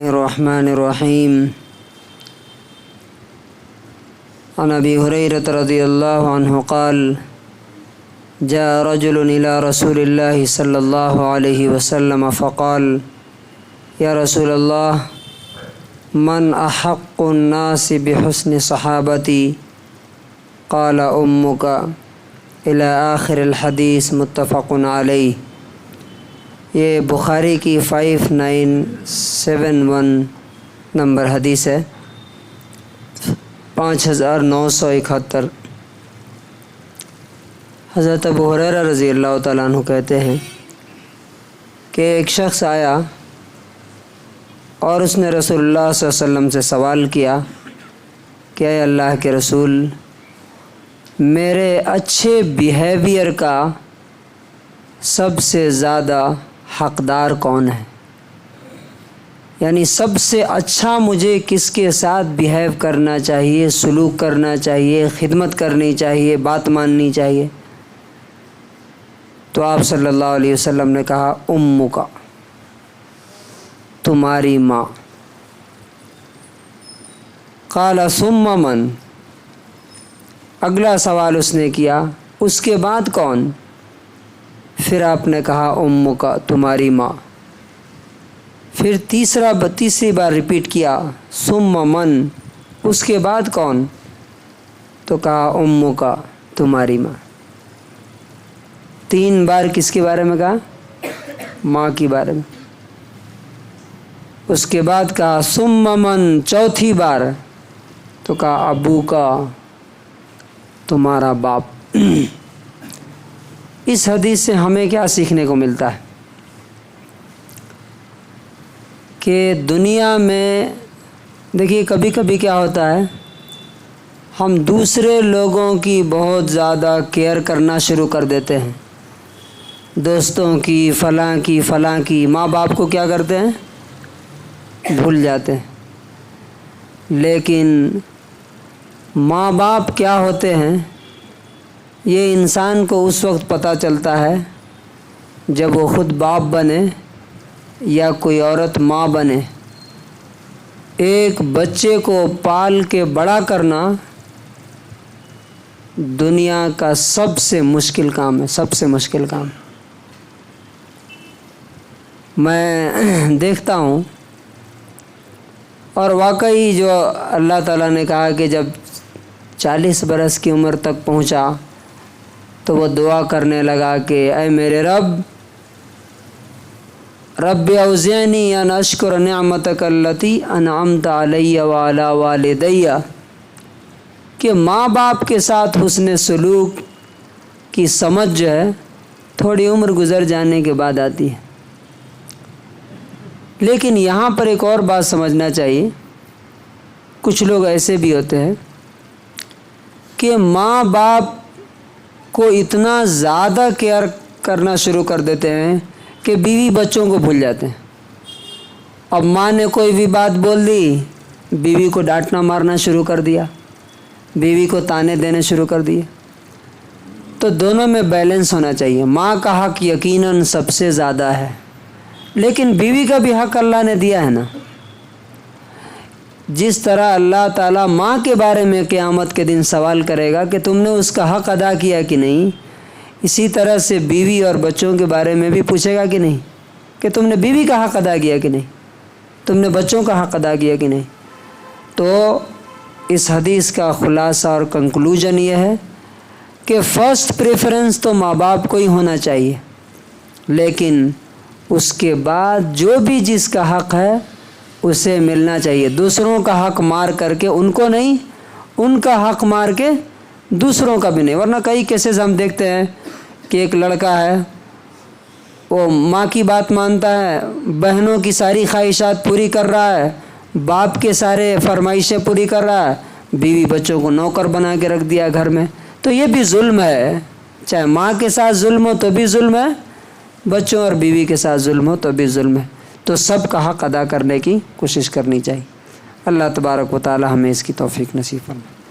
الرحمن الرحیم عن ابی ہریرہ رضی اللہ عنہ قال جاء رجل الى رسول اللہ صلی اللہ علیہ وسلم فقال یا رسول اللہ من احق الناس بحسن صحابتی قال امک الى آخر الحدیث متفق علیہ۔ یہ بخاری کی 5971 نمبر حدیث ہے، 5971۔ حضرت ابو ہریرہ رضی اللہ تعالیٰ عنہ کہتے ہیں کہ ایک شخص آیا اور اس نے رسول اللہ صلی اللہ علیہ وسلم سے سوال کیا کہ اے اللہ کے رسول، میرے اچھے بیہیویئر کا سب سے زیادہ حقدار کون ہے؟ یعنی سب سے اچھا مجھے کس کے ساتھ بیہیو کرنا چاہیے، سلوک کرنا چاہیے، خدمت کرنی چاہیے، بات ماننی چاہیے؟ تو آپ صلی اللہ علیہ وسلم نے کہا امک، تمہاری ماں۔ قال ثم من، اگلا سوال اس نے کیا اس کے بعد کون؟ پھر آپ نے کہا امک، تمہاری ماں۔ پھر تیسری بار ریپیٹ کیا ثم من، اس کے بعد کون؟ تو کہا امک، تمہاری ماں۔ 3 بار کس کے بارے میں کہا؟ ماں کے بارے میں۔ اس کے بعد کہا ثم من، چوتھی بار تو کہا ابو کا، تمہارا باپ۔ اس حدیث سے ہمیں کیا سیکھنے کو ملتا ہے کہ دنیا میں دیکھیے کبھی کبھی کیا ہوتا ہے، ہم دوسرے لوگوں کی بہت زیادہ کیئر کرنا شروع کر دیتے ہیں، دوستوں کی، فلاں کی، ماں باپ کو کیا کرتے ہیں؟ بھول جاتے ہیں۔ لیکن ماں باپ کیا ہوتے ہیں یہ انسان کو اس وقت پتہ چلتا ہے جب وہ خود باپ بنے یا کوئی عورت ماں بنے۔ ایک بچے کو پال کے بڑا کرنا دنیا کا سب سے مشکل کام ہے، سب سے مشکل کام۔ میں دیکھتا ہوں، اور واقعی جو اللہ تعالیٰ نے کہا کہ جب 40 برس کی عمر تک پہنچا تو وہ دعا کرنے لگا کہ اے میرے رب اوزعنی ان اشکر نعمتک التی انعمت علی وعلی والدی، کہ ماں باپ کے ساتھ حسن سلوک کی سمجھ جو ہے تھوڑی عمر گزر جانے کے بعد آتی ہے۔ لیکن یہاں پر ایک اور بات سمجھنا چاہیے، کچھ لوگ ایسے بھی ہوتے ہیں کہ ماں باپ کو اتنا زیادہ کیئر کرنا شروع کر دیتے ہیں کہ بیوی بچوں کو بھول جاتے ہیں۔ اب ماں نے کوئی بھی بات بول دی، بیوی کو ڈانٹنا مارنا شروع کر دیا، بیوی کو تانے دینے شروع کر دیے۔ تو دونوں میں بیلنس ہونا چاہیے۔ ماں کا حق یقیناً سب سے زیادہ ہے، لیکن بیوی کا بھی حق اللہ نے دیا ہے نا۔ جس طرح اللہ تعالیٰ ماں کے بارے میں قیامت کے دن سوال کرے گا کہ تم نے اس کا حق ادا کیا کہ نہیں، اسی طرح سے بیوی اور بچوں کے بارے میں بھی پوچھے گا کہ نہیں، کہ تم نے بیوی کا حق ادا کیا کہ نہیں، تم نے بچوں کا حق ادا کیا کہ نہیں۔ تو اس حدیث کا خلاصہ اور کنکلوژن یہ ہے کہ فرسٹ پریفرنس تو ماں باپ کو ہی ہونا چاہیے، لیکن اس کے بعد جو بھی جس کا حق ہے اسے ملنا چاہیے۔ دوسروں کا حق مار کر کے ان کو نہیں، ان کا حق مار کے دوسروں کا بھی نہیں۔ ورنہ کئی کیسز ہم دیکھتے ہیں کہ ایک لڑکا ہے، وہ ماں کی بات مانتا ہے، بہنوں کی ساری خواہشات پوری کر رہا ہے، باپ کے سارے فرمائشیں پوری کر رہا ہے، بیوی بچوں کو نوکر بنا کے رکھ دیا گھر میں۔ تو یہ بھی ظلم ہے، چاہے ماں کے ساتھ ظلم ہو تو بھی ظلم ہے، بچوں اور بیوی کے ساتھ ظلم ہو تو بھی ظلم ہے۔ تو سب کا حق ادا کرنے کی کوشش کرنی چاہیے۔ اللہ تبارک و تعالی ہمیں اس کی توفیق نصیب فرمائے۔